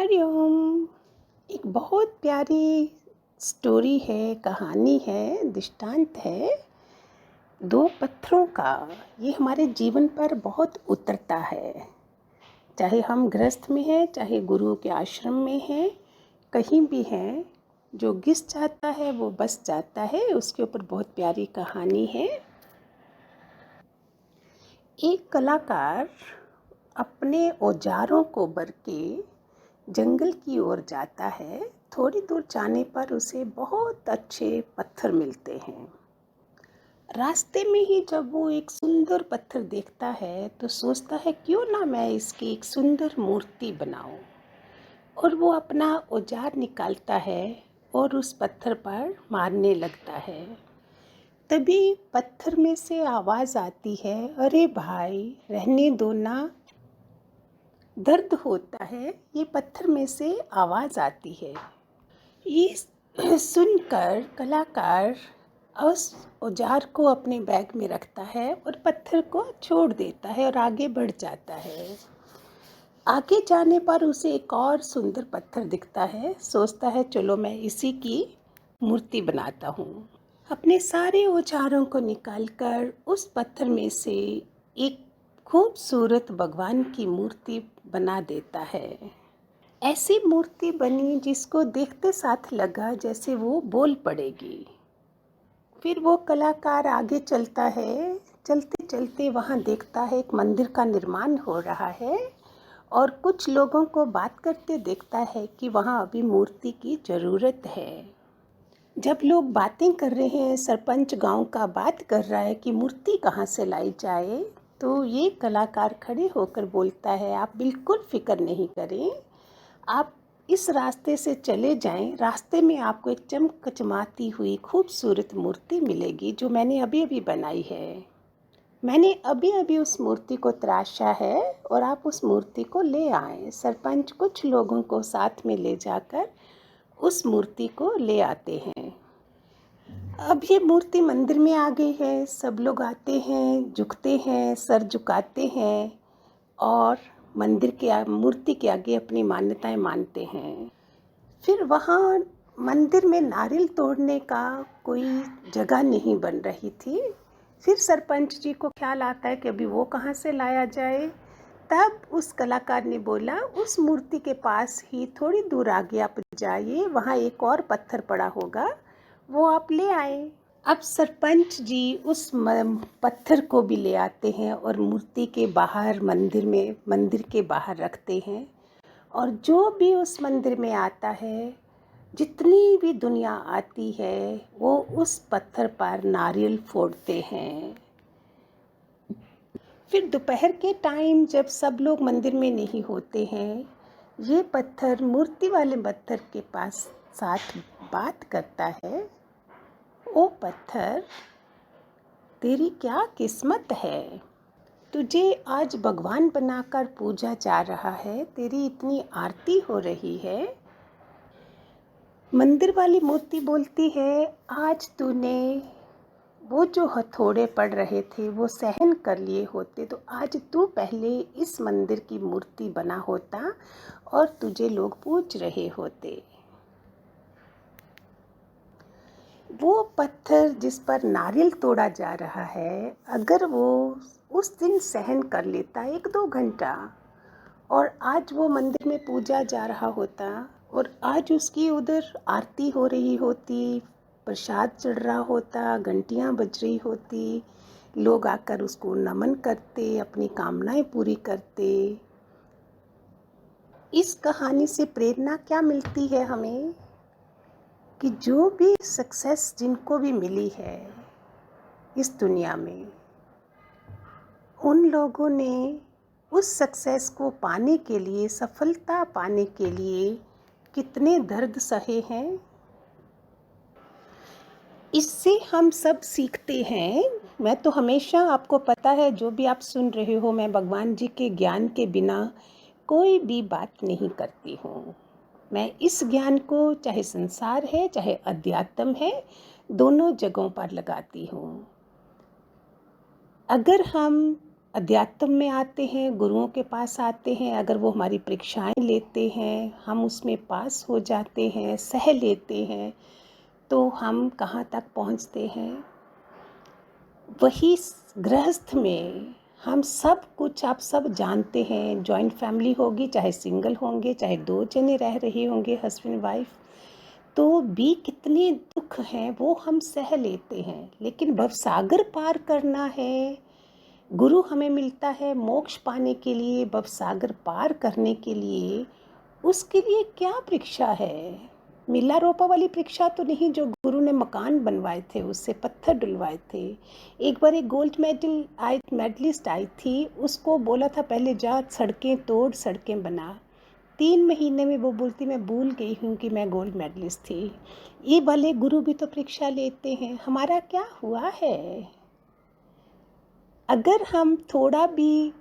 हरिओम। एक बहुत प्यारी स्टोरी है, कहानी है, दृष्टांत है दो पत्थरों का। ये हमारे जीवन पर बहुत उतरता है, चाहे हम गृहस्थ में हैं, चाहे गुरु के आश्रम में हैं, कहीं भी हैं। जो घिस जाता है वो बस जाता है। उसके ऊपर बहुत प्यारी कहानी है। एक कलाकार अपने औजारों को बरके जंगल की ओर जाता है। थोड़ी दूर जाने पर उसे बहुत अच्छे पत्थर मिलते हैं। रास्ते में ही जब वो एक सुंदर पत्थर देखता है तो सोचता है क्यों ना मैं इसकी एक सुंदर मूर्ति बनाऊं। और वो अपना औजार निकालता है और उस पत्थर पर मारने लगता है। तभी पत्थर में से आवाज़ आती है, अरे भाई रहने दो ना, दर्द होता है। ये पत्थर में से आवाज़ आती है। ये सुनकर कलाकार उस औजार को अपने बैग में रखता है और पत्थर को छोड़ देता है और आगे बढ़ जाता है। आगे जाने पर उसे एक और सुंदर पत्थर दिखता है। सोचता है चलो मैं इसी की मूर्ति बनाता हूँ। अपने सारे औजारों को निकालकर उस पत्थर में से एक खूबसूरत भगवान की मूर्ति बना देता है। ऐसी मूर्ति बनी जिसको देखते साथ लगा जैसे वो बोल पड़ेगी। फिर वो कलाकार आगे चलता है। चलते चलते वहाँ देखता है एक मंदिर का निर्माण हो रहा है और कुछ लोगों को बात करते देखता है कि वहाँ अभी मूर्ति की ज़रूरत है। जब लोग बातें कर रहे हैं, सरपंच गांव का बात कर रहा है कि मूर्ति कहाँ से लाई जाए, तो ये कलाकार खड़े होकर बोलता है, आप बिल्कुल फिक्र नहीं करें, आप इस रास्ते से चले जाएं। रास्ते में आपको एक चमचमाती हुई खूबसूरत मूर्ति मिलेगी जो मैंने अभी अभी बनाई है। मैंने अभी अभी उस मूर्ति को तराशा है और आप उस मूर्ति को ले आएं। सरपंच कुछ लोगों को साथ में ले जाकर उस मूर्ति को ले आते हैं। अब ये मूर्ति मंदिर में आ गई है। सब लोग आते हैं, झुकते हैं, सर झुकाते हैं और मंदिर के मूर्ति के आगे अपनी मान्यताएं मानते हैं। फिर वहाँ मंदिर में नारियल तोड़ने का कोई जगह नहीं बन रही थी। फिर सरपंच जी को ख्याल आता है कि अभी वो कहाँ से लाया जाए। तब उस कलाकार ने बोला, उस मूर्ति के पास ही थोड़ी दूर आगे आप जाइए, वहाँ एक और पत्थर पड़ा होगा, वो आप ले आए। अब सरपंच जी उस पत्थर को भी ले आते हैं और मूर्ति के बाहर मंदिर के बाहर रखते हैं। और जो भी उस मंदिर में आता है, जितनी भी दुनिया आती है, वो उस पत्थर पर नारियल फोड़ते हैं। फिर दोपहर के टाइम जब सब लोग मंदिर में नहीं होते हैं, ये पत्थर मूर्ति वाले पत्थर के पास साथ बात करता है, ओ पत्थर, तेरी क्या किस्मत है, तुझे आज भगवान बनाकर पूजा जा रहा है, तेरी इतनी आरती हो रही है। मंदिर वाली मूर्ति बोलती है, आज तूने वो जो हथौड़े पड़ रहे थे वो सहन कर लिए होते तो आज तू पहले इस मंदिर की मूर्ति बना होता और तुझे लोग पूज रहे होते। वो पत्थर जिस पर नारियल तोड़ा जा रहा है, अगर वो उस दिन सहन कर लेता 1-2 घंटा और आज वो मंदिर में पूजा जा रहा होता और आज उसकी उधर आरती हो रही होती, प्रसाद चढ़ रहा होता, घंटियाँ बज रही होती, लोग आकर उसको नमन करते, अपनी कामनाएं पूरी करते। इस कहानी से प्रेरणा क्या मिलती है हमें कि जो भी सक्सेस जिनको भी मिली है इस दुनिया में, उन लोगों ने उस सक्सेस को पाने के लिए, सफलता पाने के लिए कितने दर्द सहे हैं। इससे हम सब सीखते हैं। मैं तो हमेशा, आपको पता है, जो भी आप सुन रहे हो, मैं भगवान जी के ज्ञान के बिना कोई भी बात नहीं करती हूँ। मैं इस ज्ञान को, चाहे संसार है चाहे अध्यात्म है, दोनों जगहों पर लगाती हूँ। अगर हम अध्यात्म में आते हैं, गुरुओं के पास आते हैं, अगर वो हमारी परीक्षाएं लेते हैं, हम उसमें पास हो जाते हैं, सह लेते हैं, तो हम कहाँ तक पहुँचते हैं। वही गृहस्थ में हम सब कुछ, आप सब जानते हैं, जॉइंट फैमिली होगी, चाहे सिंगल होंगे, चाहे 2 जने रह रहे होंगे हस्बैंड वाइफ, तो भी कितने दुख हैं वो हम सह लेते हैं। लेकिन भवसागर पार करना है, गुरु हमें मिलता है मोक्ष पाने के लिए, भवसागर पार करने के लिए। उसके लिए क्या परीक्षा है? मिला रोपा वाली परीक्षा तो नहीं जो गुरु ने मकान बनवाए थे, उससे पत्थर डुलवाए थे। एक बार एक गोल्ड मेडलिस्ट आई थी, उसको बोला था पहले जा सड़कें तोड़ सड़कें बना। 3 महीने में वो बोलती मैं भूल गई हूँ कि मैं गोल्ड मेडलिस्ट थी। ये वाले गुरु भी तो परीक्षा लेते हैं। हमारा क्या हुआ है? अगर हम थोड़ा भी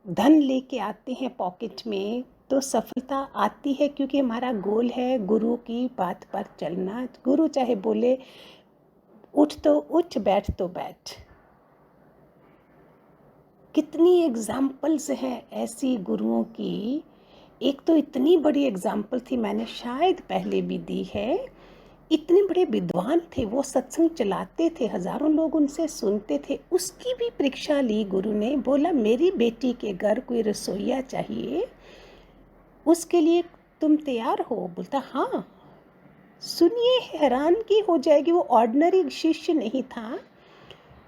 धन लेके आते हैं पॉकेट में तो सफलता आती है, क्योंकि हमारा गोल है गुरु की बात पर चलना। गुरु चाहे बोले उठ तो उठ, बैठ तो बैठ। कितनी एग्जाम्पल्स हैं ऐसी गुरुओं की। एक तो इतनी बड़ी एग्जाम्पल थी, मैंने शायद पहले भी दी है। इतने बड़े विद्वान थे, वो सत्संग चलाते थे, हजारों लोग उनसे सुनते थे। उसकी भी परीक्षा ली गुरु ने। बोला मेरी बेटी के घर कोई रसोईया चाहिए, उसके लिए तुम तैयार हो? बोलता हाँ। सुनिए, हैरान की हो जाएगी, वो ऑर्डिनरी शिष्य नहीं था,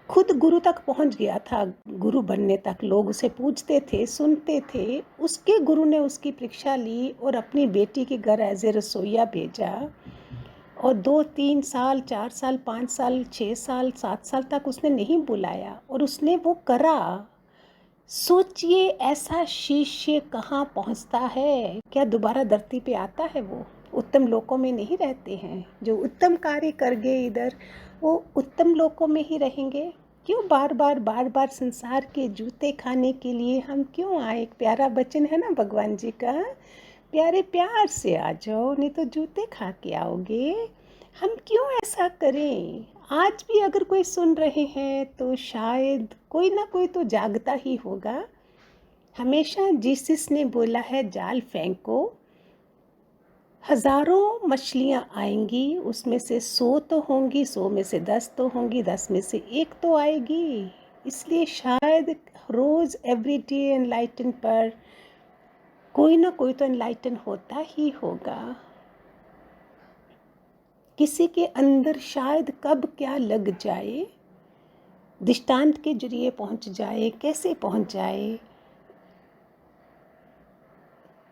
खुद गुरु तक पहुंच गया था। गुरु बनने तक लोग उसे पूछते थे, सुनते थे। उसके गुरु ने उसकी परीक्षा ली और अपनी बेटी के घर एज ए रसोईया भेजा। और 2-3 साल, 4 साल, 5 साल, 6 साल, 7 साल तक उसने नहीं बुलाया और उसने वो करा। सोचिए, ऐसा शिष्य कहाँ पहुँचता है? क्या दोबारा धरती पे आता है? वो उत्तम लोकों में नहीं रहते हैं। जो उत्तम कार्य कर गए इधर, वो उत्तम लोकों में ही रहेंगे। क्यों बार बार संसार के जूते खाने के लिए हम क्यों आए? एक प्यारा वचन है ना भगवान जी का, प्यारे प्यार से आ जाओ, नहीं तो जूते खा के आओगे। हम क्यों ऐसा करें? आज भी अगर कोई सुन रहे हैं तो शायद कोई ना कोई तो जागता ही होगा। हमेशा जीसस ने बोला है जाल फेंको, हजारों मछलियां आएंगी, उसमें से 100 तो होंगी, 100 में से 10 तो होंगी, 10 में से 1 तो आएगी। इसलिए शायद रोज एवरीडे एनलाइटन पर कोई ना कोई तो एनलाइटन होता ही होगा। किसी के अंदर शायद कब क्या लग जाए, दृष्टांत के जरिए पहुंच जाए, कैसे पहुंच जाए।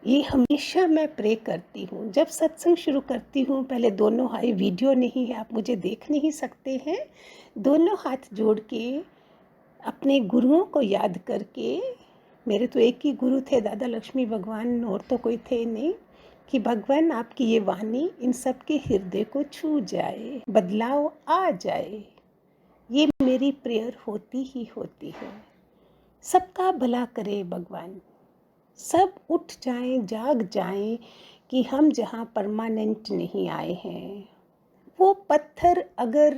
ये हमेशा मैं प्रे करती हूँ जब सत्संग शुरू करती हूँ। पहले दोनों हाथ, वीडियो नहीं है, आप मुझे देख नहीं सकते हैं, दोनों हाथ जोड़ के अपने गुरुओं को याद करके, मेरे तो एक ही गुरु थे दादा लक्ष्मी भगवान, और तो कोई थे नहीं, कि भगवान आपकी ये वाणी इन सब के हृदय को छू जाए, बदलाव आ जाए। ये मेरी प्रेयर होती ही होती है। सबका भला करे भगवान, सब उठ जाएं, जाग जाएं कि हम जहाँ परमानेंट नहीं आए हैं। वो पत्थर अगर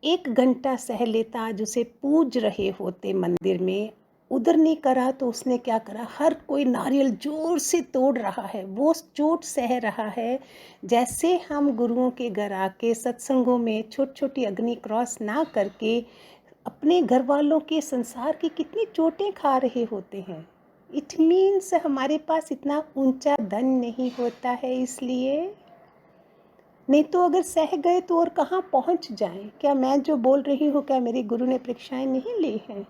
1 घंटा सह लेता, आज उसे पूज रहे होते मंदिर में, उधर नहीं करा तो उसने क्या करा? हर कोई नारियल जोर से तोड़ रहा है, वो चोट सह रहा है। जैसे हम गुरुओं के घर आके सत्संगों में छोटी छोटी अग्नि क्रॉस ना करके अपने घर वालों के, संसार की कितनी चोटें खा रहे होते हैं। इट मीन्स हमारे पास इतना ऊंचा धन नहीं होता है। इसलिए नहीं तो अगर सह गए तो और कहाँ पहुँच जाएं। क्या मैं जो बोल रही हूँ, क्या मेरे गुरु ने परीक्षाएं नहीं ली हैं?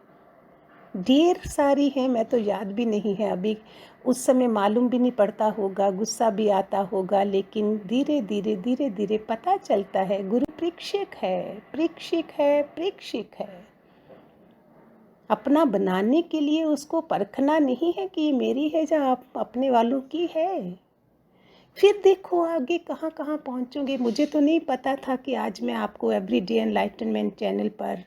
ढेर सारी हैं, मैं तो याद भी नहीं है अभी। उस समय मालूम भी नहीं पड़ता होगा, गुस्सा भी आता होगा, लेकिन धीरे धीरे धीरे धीरे पता चलता है गुरु प्रेक्षक है, प्रेक्षक है, प्रेक्षक है। अपना बनाने के लिए उसको परखना नहीं है कि ये मेरी है या आप अपने वालों की है। फिर देखो आगे कहाँ कहाँ पहुँचोगे। मुझे तो नहीं पता था कि आज मैं आपको एवरीडे एनलाइटनमेंट चैनल पर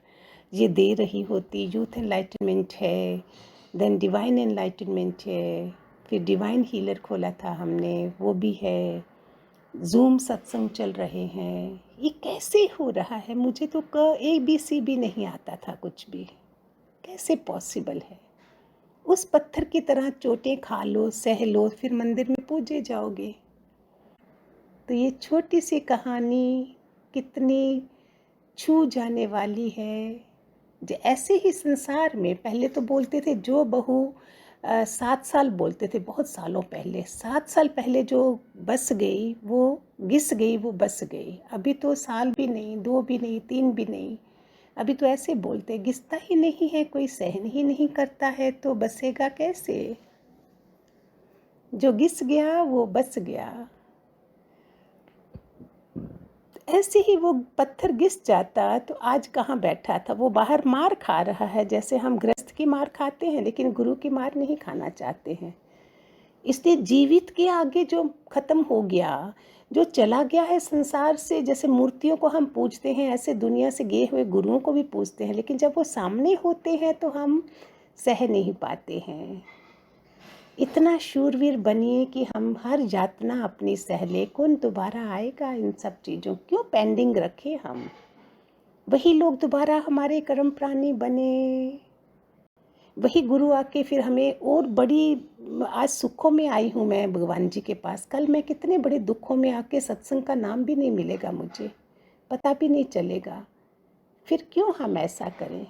ये दे रही होती। यूथ एनलाइटनमेंट है, देन डिवाइन एनलाइटनमेंट है, फिर डिवाइन हीलर खोला था हमने, वो भी है, जूम सत्संग चल रहे हैं। ये कैसे हो रहा है? मुझे तो ABC भी नहीं आता था कुछ भी। कैसे पॉसिबल है? उस पत्थर की तरह चोटें खा लो, सह लो, फिर मंदिर में पूजे जाओगे। तो ये छोटी सी कहानी कितनी छू जाने वाली है। ऐसे ही संसार में पहले तो बोलते थे जो बहू 7 साल बोलते थे, बहुत सालों पहले। 7 साल पहले जो बस गई वो घिस गई, वो बस गई। अभी तो साल भी नहीं, 2 भी नहीं, 3 भी नहीं। अभी तो ऐसे बोलते, घिसता ही नहीं है कोई, सहन ही नहीं करता है तो बसेगा कैसे? जो घिस गया वो बस गया। ऐसे ही वो पत्थर घिस जाता तो आज कहाँ बैठा था? वो बाहर मार खा रहा है, जैसे हम गृहस्थ की मार खाते हैं, लेकिन गुरु की मार नहीं खाना चाहते हैं। इसलिए जीवित के आगे जो खत्म हो गया, जो चला गया है संसार से, जैसे मूर्तियों को हम पूजते हैं, ऐसे दुनिया से गए हुए गुरुओं को भी पूजते हैं, लेकिन जब वो सामने होते हैं तो हम सह नहीं पाते हैं। इतना शूरवीर बनिए कि हम हर यातना अपनी सह ले। कौन दोबारा आएगा इन सब चीज़ों? क्यों पेंडिंग रखें हम? वही लोग दोबारा हमारे कर्म प्राणी बने, वही गुरु आके फिर हमें और बड़ी, आज सुखों में आई हूँ मैं भगवान जी के पास, कल मैं कितने बड़े दुखों में आके सत्संग का नाम भी नहीं मिलेगा, मुझे पता भी नहीं चलेगा। फिर क्यों हम ऐसा करें?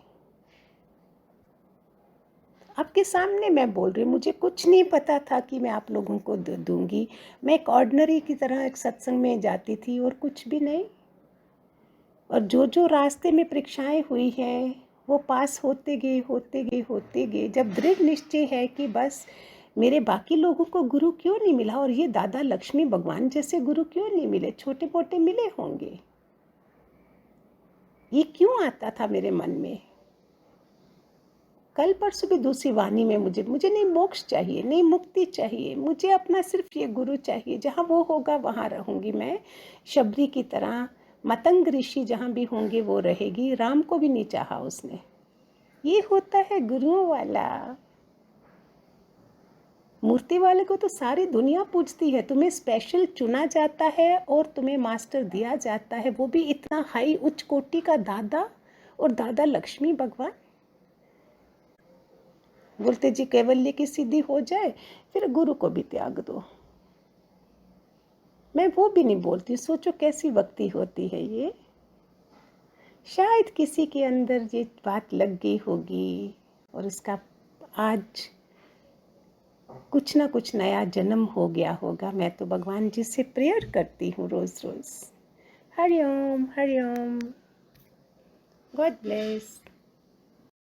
आपके सामने मैं बोल रही हूँ, मुझे कुछ नहीं पता था कि मैं आप लोगों को दूंगी। मैं एक ऑर्डिनरी की तरह एक सत्संग में जाती थी और कुछ भी नहीं। और जो जो रास्ते में परीक्षाएं हुई हैं वो पास होते गए, होते गए, होते गए। जब दृढ़ निश्चय है कि बस मेरे बाकी लोगों को गुरु क्यों नहीं मिला, और ये दादा लक्ष्मी भगवान जैसे गुरु क्यों नहीं मिले? छोटे मोटे मिले होंगे, ये क्यों आता था मेरे मन में? कल परसों भी दूसरी वाणी में मुझे नहीं मोक्ष चाहिए, नहीं मुक्ति चाहिए, मुझे अपना सिर्फ ये गुरु चाहिए। जहाँ वो होगा वहाँ रहूँगी मैं, शबरी की तरह। मतंग ऋषि जहाँ भी होंगे वो रहेगी। राम को भी नहीं चाहा उसने। ये होता है गुरुओं वाला। मूर्ति वाले को तो सारी दुनिया पूजती है, तुम्हें स्पेशल चुना जाता है और तुम्हें मास्टर दिया जाता है, वो भी इतना हाई उच्च कोटि का दादा, और दादा लक्ष्मी भगवान। बोलते जी कैवल्य की सिद्धि हो जाए फिर गुरु को भी त्याग दो। मैं वो भी नहीं बोलती। सोचो कैसी भक्ति होती है ये। शायद किसी के अंदर ये बात लग गई होगी और इसका आज कुछ ना कुछ नया जन्म हो गया होगा। मैं तो भगवान जी से प्रेयर करती हूँ रोज रोज। हरिओम हरिओम। God bless.